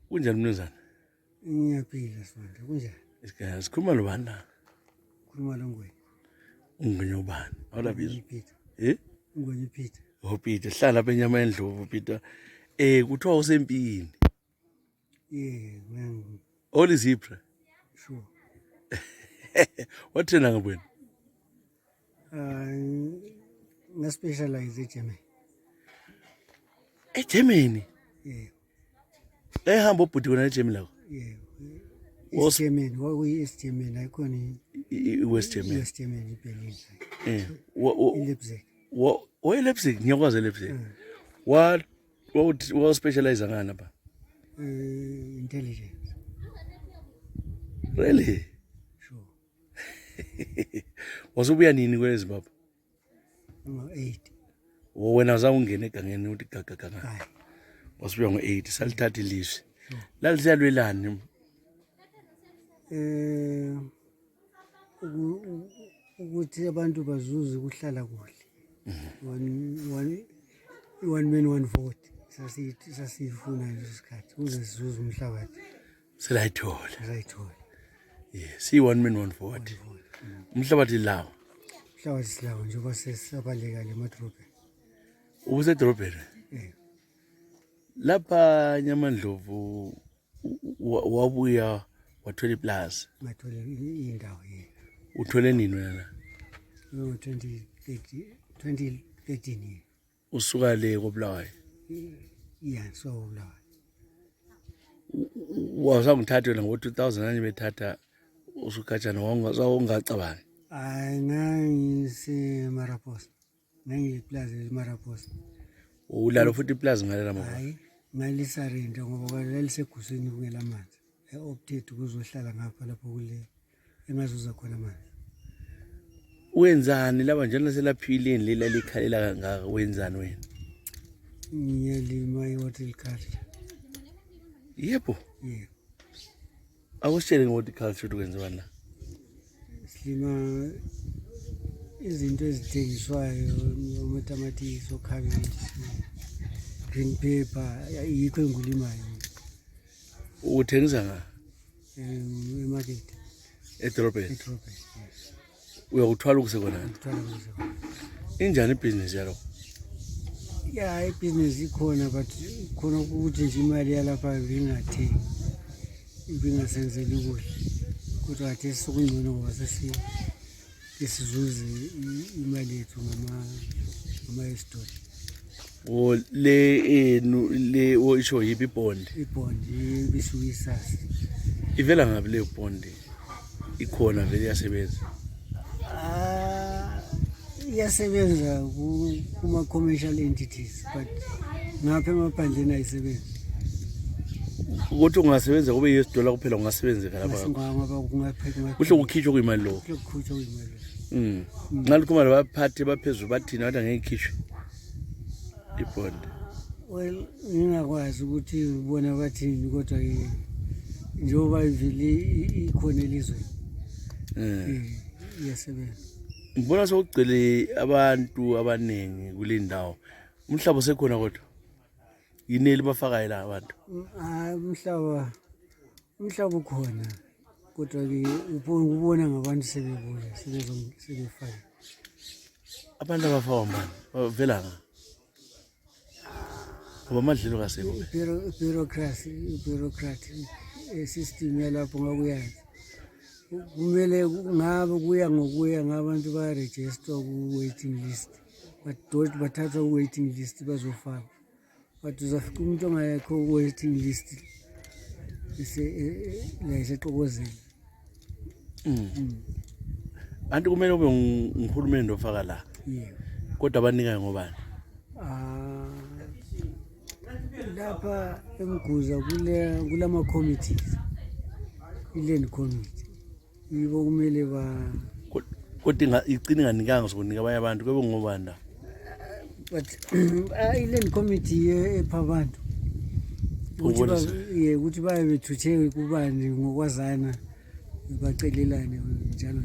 Kunjani mnumzane? Ngiyaphila Sibanda, kunjani? Sikhuluma nobani la? Khuluma loNgwenya. Ungwenya ubani? Awulabiza? Peter. Ungwenya Peter. Oh Peter, hlala lapha enyama endlovu Peter. Kuthiwa usempini. Man. All is Zebra. Sure. What training ngabona? Specialize eGermany. eGermany? Yeah. Ehamba ubhuti kona eGermany lakho? Yeah. West Germany, West Germany, ikhona West Germany. West Germany iBerlin. Leipzig. Leipzig, ngiyakwazi Leipzig. What specialize ngani lapha? Intelligence. Really? Sure. Wasubuya nini kweZimbabwe? 8. Wena uzange ungene egangeni uthi gaga. Wasubuya ngo8 salithatha ilizwi. Lalisalwelani? Ukuthi abantu bazuze ukuhlala kuhle. One man one vote. Sasifuna isikhathi ukuze sizuze umhlabathi. Selayithola. Yes, one man one vote. Umhlabathi lawo. Umhlabathi silawo njengoba sesabaleka le madrobheni. Ubusedrobheni? Lapha Nyamandlovu wabuya wathola iplaza. Ngathola indawo Uthole nini wena? 2013. Usuka le koBulawayo? So Bulawayo. Wazangithatha wena ngo2000 nani bethatha usukhatshana ungacabanga? Ngangise Maraposa. Nangiyiplaza eMaraposa. Ulalo futhi iplaza ngalela mama? Hayi, ngalisarenda ngoba lalisegusini kungela amanzi. Opted ukuzohlala ngapha lapho kule engazuza khona amanzi. Wenzani laba njalo selaphileni lela likhalela kangaka wenzani wena? Ngiyalima i-horticulture. Yebo. Yeah. Awusitshele nge-horticulture ukwenziwa na? Silima izinto ezithengiswayo, amatamatisi, okhabitshi, green pepper, yikho engulimayo. Uthengisa nga? Emarket. Edrobheni? Yes. Uyakuthwala ukusekhona? Injani ibhizinisi yalo? Ibhizinisi ikhona but khona ukuthi nje imali yalapha bingathengi. Ibingasenzeli kuhle. Kodwa athe sokungcono ngoba sesizuze imali yethu ngama-estori. Le isho yipi ibond? Ibond ibisuyisasi. Ivela ngapi le bond? Ikhona vele iyasebenza? Iyasebenza kuma-commercial entities but ngapha emaphandleni ayisebenzi. Ukuthi ungasebenza kube $1 kuphela ungasebenzeka lapha. Kuhle kukhitshwe kuyimali lo. Ngalikhuma labaphathi baphezulu bathina bathi angeke ikhitshwe ibond. Well, ngingakwazi ukuthi bona bathini kodwa njengoba ivile ikhona elizweni. Iyasebenza. Ngibona sokugcwele abantu abanengi kule ndawo. Umhlaba usekhona kodwa. Yineli bafakayo la abantu? Umhlaba ukhona kodwa ke ubona ngabantu sebebuya sebefaka. Abantu abafaka mbani? Bavela nga? Ngoba amadlelo kasekho. Bureaucrat system yalapho ngakuyazi. Kumele ngabe kuya ngokuya ngabantu ba-register ku-waiting list. Bathatha ku-waiting list bazofaka. But uzafika umuntu ongayekho ku-waiting list la isexokozela. Anti kumele ube ngihulumeni ofaka la. Kodwa abanikayo ngobani? Lapha eMguza kulama committees. I-land committee. Yibo kumele kodwa igcina inganikanga sokunika abanye abantu kube ngobani la? But i-land committee epha abantu ukuthi baye bethuthe kubani ngokwazana bacelelane njalo.